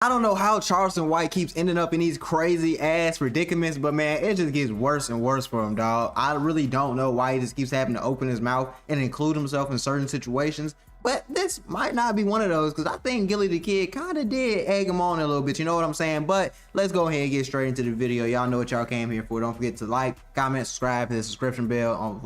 I don't know how Charelston White keeps ending up in these crazy ass predicaments, but man, it just gets worse and worse for him, dog. I really don't know why he just keeps having to open his mouth and include himself in certain situations. But this might not be one of those, because I think Gillie the Kid kind of did egg him on a little bit, you know what I'm saying? But let's go ahead and get straight into the video. Y'all know what y'all came here for. Don't forget to like, comment, subscribe, hit the subscription bell on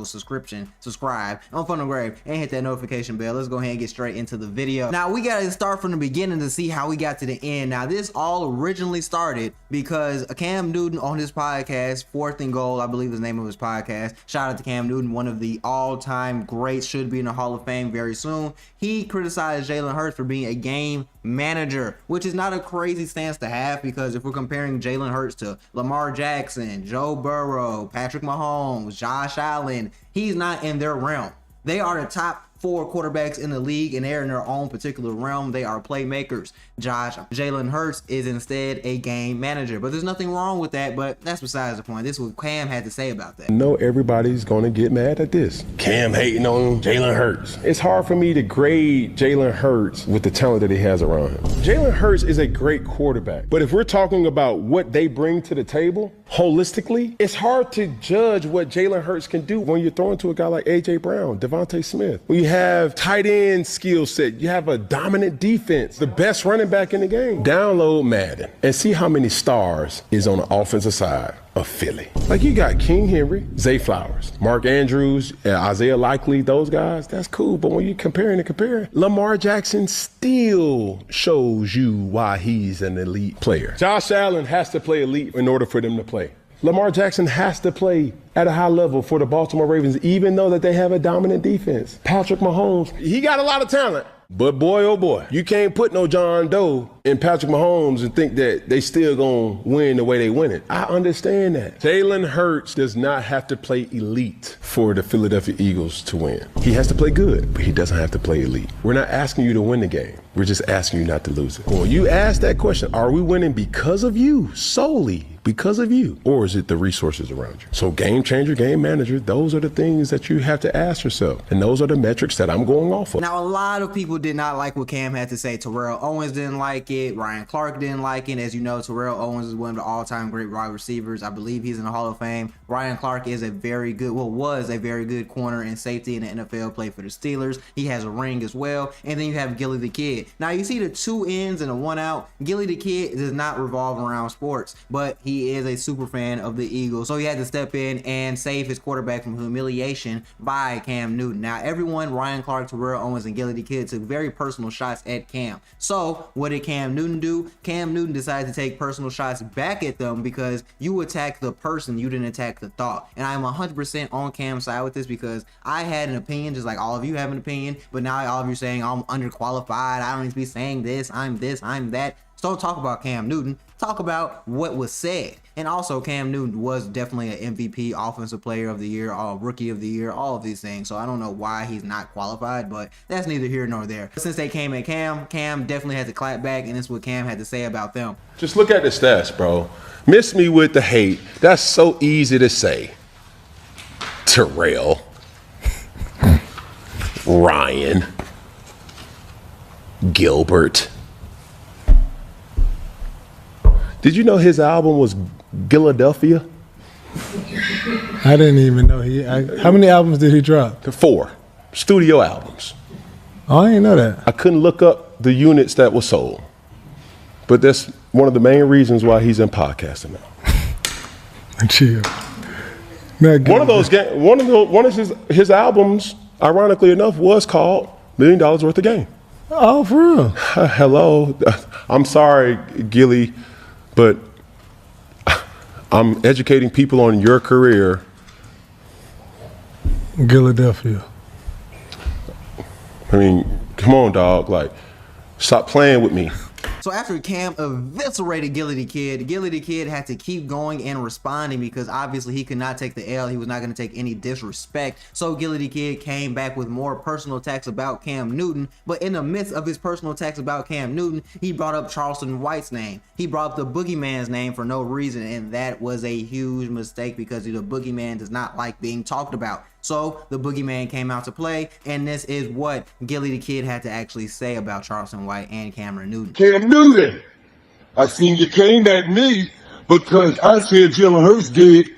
subscribe on Fun and Grave, and hit that notification bell. Let's go ahead and get straight into the video. Now, we got to start from the beginning to see how we got to the end. Now, this all originally started because Cam Newton on his podcast, Fourth and Goal, I believe is the name of his podcast. Shout out to Cam Newton, one of the all-time greats, should be in the Hall of Fame very soon. He criticized Jalen Hurts for being a game manager, which is not a crazy stance to have, because if we're comparing Jalen Hurts to Lamar Jackson, Joe Burrow, Patrick Mahomes, Josh Allen, he's not in their realm. They are the top 4 quarterbacks in the league, and they're in their own particular realm. They are playmakers. Jalen Hurts is instead a game manager, but there's nothing wrong with that, but that's besides the point. This is what Cam had to say about that. I know everybody's going to get mad at this. Cam hating on Jalen Hurts. It's hard for me to grade Jalen Hurts with the talent that he has around him. Jalen Hurts is a great quarterback, but if we're talking about what they bring to the table holistically, it's hard to judge what Jalen Hurts can do when you're throwing to a guy like A.J. Brown, Devontae Smith. When you have tight end skill set, you have a dominant defense, the best running back in the game. Download Madden and see how many stars is on the offensive side of Philly. Like, you got King Henry, Zay Flowers, Mark Andrews, Isaiah Likely, those guys, that's cool. But when you're comparing, Lamar Jackson still shows you why he's an elite player. Josh Allen has to play elite in order for them to play. Lamar Jackson has to play at a high level for the Baltimore Ravens, even though that they have a dominant defense. Patrick Mahomes, he got a lot of talent. But boy, oh boy, you can't put no John Doe in Patrick Mahomes and think that they still gonna win the way they win it. I understand that. Jalen Hurts does not have to play elite for the Philadelphia Eagles to win. He has to play good, but he doesn't have to play elite. We're not asking you to win the game. We're just asking you not to lose it. When you ask that question, are we winning because of you, solely because of you, or is it the resources around you? So game changer, game manager, those are the things that you have to ask yourself. And those are the metrics that I'm going off of. Now, a lot of people did not like what Cam had to say. Terrell Owens didn't like it. Ryan Clark didn't like it. As you know, Terrell Owens is one of the all-time great wide receivers. I believe he's in the Hall of Fame. Ryan Clark is a very good, was a very good corner and safety in the NFL, played for the Steelers. He has a ring as well. And then you have Gillie the Kid. Now, you see the 2 ins and a 1 out. Gillie the Kid does not revolve around sports, but he is a super fan of the Eagles. So he had to step in and save his quarterback from humiliation by Cam Newton. Now, everyone, Ryan Clark, Terrell Owens, and Gillie the Kid took very personal shots at Cam. So what did Cam Newton do? Cam Newton decided to take personal shots back at them, because you attacked the person, you didn't attack the thought. And I'm 100% on Cam's side with this, because I had an opinion, just like all of you have an opinion, but now all of you saying I'm underqualified, I don't need to be saying this, I'm that. So don't talk about Cam Newton, talk about what was said. And also, Cam Newton was definitely an MVP, Offensive Player of the Year, Rookie of the Year, all of these things. So I don't know why he's not qualified, but that's neither here nor there. Since they came at Cam definitely had to clap back, and this is what Cam had to say about them. Just look at the stats, bro. Miss me with the hate. That's so easy to say. Terrell, Ryan, Gilbert. Did you know his album was Philadelphia? I didn't even know how many albums did he drop? 4 studio albums. Oh, I didn't know that. I couldn't look up the units that were sold, but that's one of the main reasons why he's in podcasting now. Chill. One of his albums, ironically enough, was called $1 Million Worth of Game. Oh, for real? Hello, I'm sorry, Gillie, but I'm educating people on your career. Philadelphia. I mean, come on, dog. Like, stop playing with me. So after Cam eviscerated Gillie the Kid had to keep going and responding, because obviously he could not take the L. He was not going to take any disrespect. So Gillie the Kid came back with more personal attacks about Cam Newton. But in the midst of his personal attacks about Cam Newton, he brought up Charelston White's name. He brought up the Boogeyman's name for no reason, and that was a huge mistake, because the Boogeyman does not like being talked about. So the Boogeyman came out to play, and this is what Gillie the Kid had to actually say about Charelston White and Cameron Newton. Cam Newton, I seen you came at me because I said Jalen Hurts did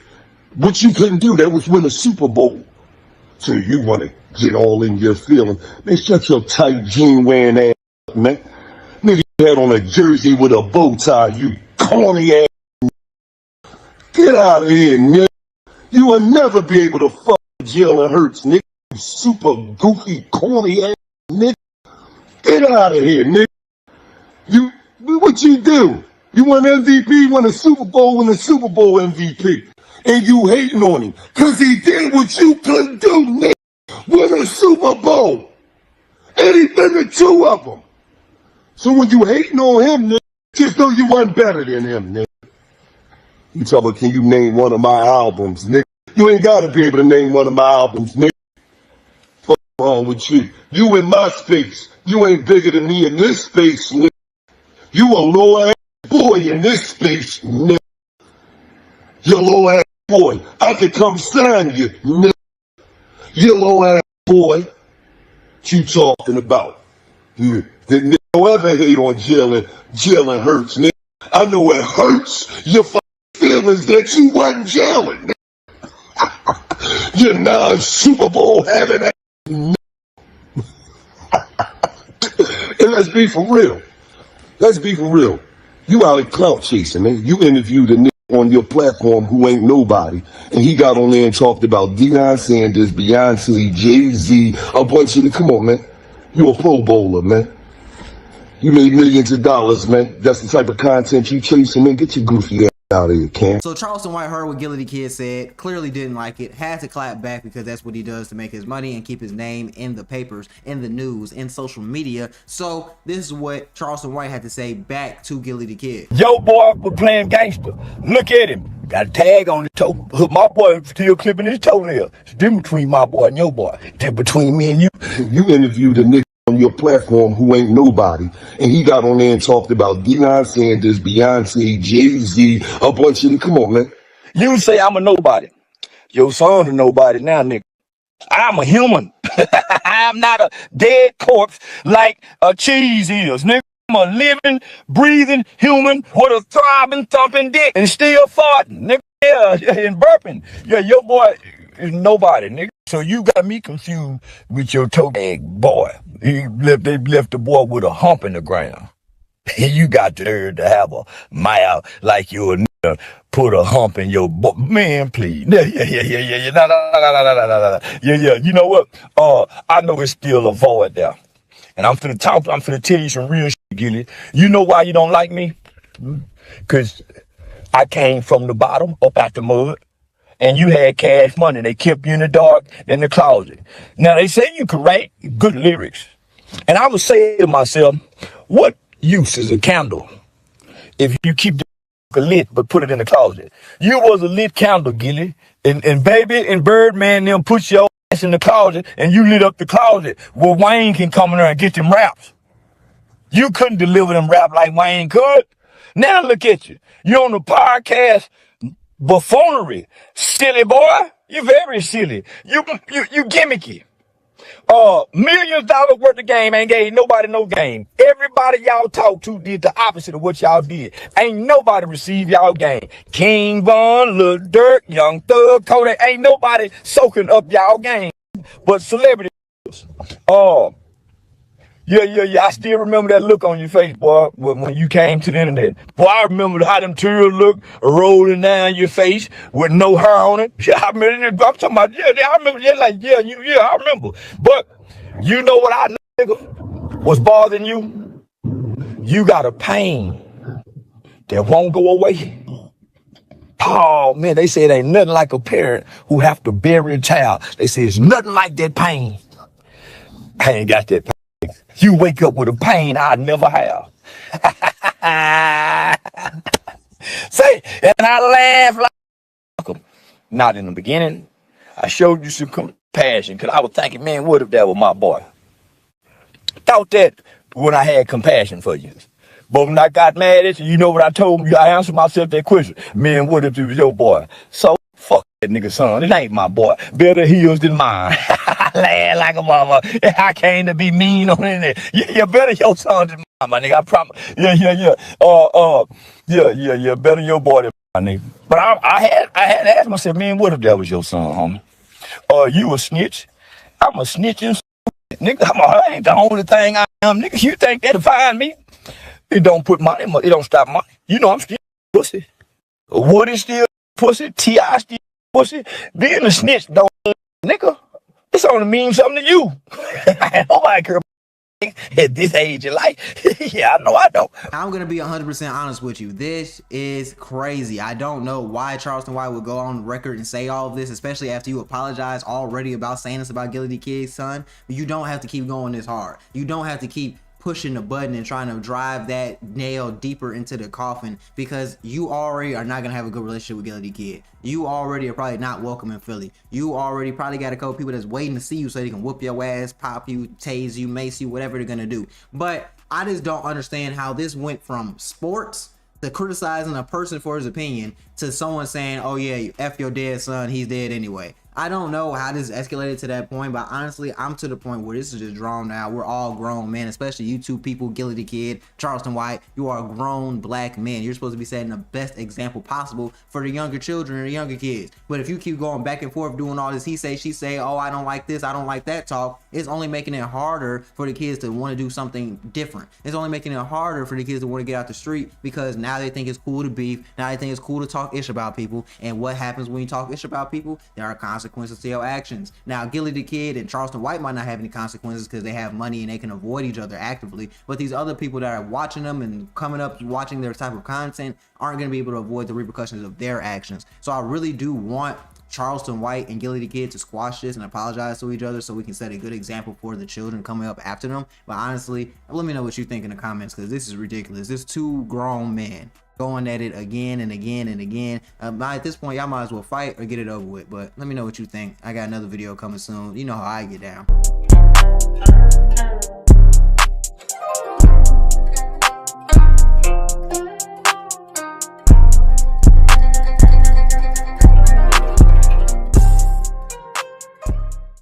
what you couldn't do. That was win a Super Bowl. So you want to get all in your feelings. Man, shut your tight jean wearing ass up, man. Nigga, you had on a jersey with a bow tie, you corny ass. Get out of here, nigga. You will never be able to fuck Jalen Hurts, nigga. You super goofy, corny ass nigga. Get out of here, nigga. What you do? You won MVP, won a Super Bowl, win a Super Bowl MVP. And you hating on him. Cause he did what you couldn't do, nigga. Win a Super Bowl. And he been to 2 of them. So when you hating on him, nigga, just know you wasn't better than him, nigga. You talk about, can you name one of my albums, nigga? You ain't gotta be able to name one of my albums, nigga. What's wrong with you? You in my space. You ain't bigger than me in this space, nigga. You a low ass boy in this space, nigga. You low ass boy. I could come sign you, nigga. You low ass boy. What you talking about? The nigga don't ever hate on Jalen Hurts, nigga. I know it hurts your feelings that you wasn't Jalen. You're non-Super Bowl having ass. And let's be for real. Let's be for real. You out of clout chasing, man. You interviewed a nigga on your platform who ain't nobody, and he got on there and talked about Deion Sanders, Beyonce, Jay-Z, a bunch of them. Come on, man. You a Pro Bowler, man. You made millions of dollars, man. That's the type of content you chasing, man. Get your goofy ass out of here, Cam. So Charelston White heard what Gillie the Kid said, clearly didn't like it, had to clap back because that's what he does to make his money and keep his name in the papers, in the news, in social media. So this is what Charelston White had to say back to Gillie the Kid. Yo, boy was playing gangster. Look at him. Got a tag on the toe. My boy still clipping his toenail. It's different between my boy and your boy. It's between me and you. You interviewed a nigga on your platform who ain't nobody, and he got on there and talked about Deion Sanders, Beyonce, Jay-Z, a bunch of them. Come on, man. You say I'm a nobody. Your son a nobody now, nigga. I'm a human. I'm not a dead corpse like a cheese is, nigga. I'm a living, breathing human with a throbbing, thumping dick and still farting, nigga. Yeah, and burping. Yeah, your boy is nobody, nigga. So you got me confused with your toe egg boy. They left the boy with a hump in the ground. You got the nerve to have a mouth like you a nigga put a hump in your boy. Man, please. Yeah. No. Yeah. You know what? I know it's still a void there. And I'm finna tell you some real shit, Gillie. You know why you don't like me? Cause I came from the bottom up out the mud. And you had cash money. They kept you in the dark, in the closet. Now, they say you can write good lyrics. And I was saying to myself, what use is a candle if you keep the lit but put it in the closet? You was a lit candle, Gillie. And baby and Birdman them put your ass in the closet and you lit up the closet where Wayne can come in there and get them raps. You couldn't deliver them rap like Wayne could. Now look at you. You on the podcast buffoonery. Silly boy. You very silly. You gimmicky. $millions worth of game ain't gave nobody no game. Everybody y'all talk to did the opposite of what y'all did. Ain't nobody received y'all game. King Von, Lil Durk, Young Thug, Kodak, ain't nobody soaking up y'all game but celebrities. Yeah. I still remember that look on your face, boy, when you came to the internet. Boy, I remember how them tears look rolling down your face with no hair on it. Yeah, I remember. I'm talking about, I remember. I remember. But you know what I know, nigga, was bothering you? You got a pain that won't go away. Oh, man, they say it ain't nothing like a parent who have to bury a child. They say it's nothing like that pain. I ain't got that pain. You wake up with a pain I never have. Say, and I laugh like not in the beginning. I showed you some compassion because I was thinking, man, what if that was my boy? Thought that when I had compassion for you. But when I got mad at you, you know what I told you? I answered myself that question. Man, what if it was your boy? So, fuck that. that nigga son. It ain't my boy. Better heels than mine. Laugh like a mama. I came to be mean on it. Yeah, better your son than mine, my nigga. I promise. Yeah. Yeah. Better your boy than mine, nigga. But I had asked myself, man, what if that was your son, homie? You a snitch? I'm a snitching nigga. I ain't the only thing I am, nigga. You think that define me? It don't put money. It don't stop money. You know I'm still pussy. Woody still pussy. T.I. still pussy. Being a snitch don't, nigga. It's only means something to you. Nobody care about at this age in life. Yeah, I know I don't. I'm gonna be 100% honest with you. This is crazy. I don't know why Charleston White would go on record and say all of this, especially after you apologize already about saying this about Gillie the Kid's son. But you don't have to keep going this hard. You don't have to keep pushing the button and trying to drive that nail deeper into the coffin, because you already are not gonna have a good relationship with Gillie the Kid. You already are probably not welcome in Philly. You already probably got a couple people that's waiting to see you so they can whoop your ass, pop you, tase you, mace you, whatever they're gonna do. But I just don't understand how this went from sports to criticizing a person for his opinion to someone saying, oh yeah, you F your dead son, he's dead anyway. I don't know how this escalated to that point, but honestly, I'm to the point where this is just drawn out. We're all grown men, especially you two people, Gillie the Kid, Charleston White. You are grown black men. You're supposed to be setting the best example possible for the younger children and the younger kids. But if you keep going back and forth doing all this he say, she say, oh, I don't like this, I don't like that talk, it's only making it harder for the kids to want to do something different. It's only making it harder for the kids to want to get out the street, because now they think it's cool to beef. Now they think it's cool to talk ish about people. And what happens when you talk ish about people? There are consequences to your actions. Now, Gillie the Kid and Charleston White might not have any consequences because they have money and they can avoid each other actively. But these other people that are watching them and coming up watching their type of content aren't going to be able to avoid the repercussions of their actions. So I really do want Charleston White and Gillie the Kid to squash this and apologize to each other so we can set a good example for the children coming up after them. But honestly, let me know what you think in the comments, because this is ridiculous. This two grown men going at it again and again and again. At this point, y'all might as well fight or get it over with. But let me know what you think. I got another video coming soon. You know how I get down.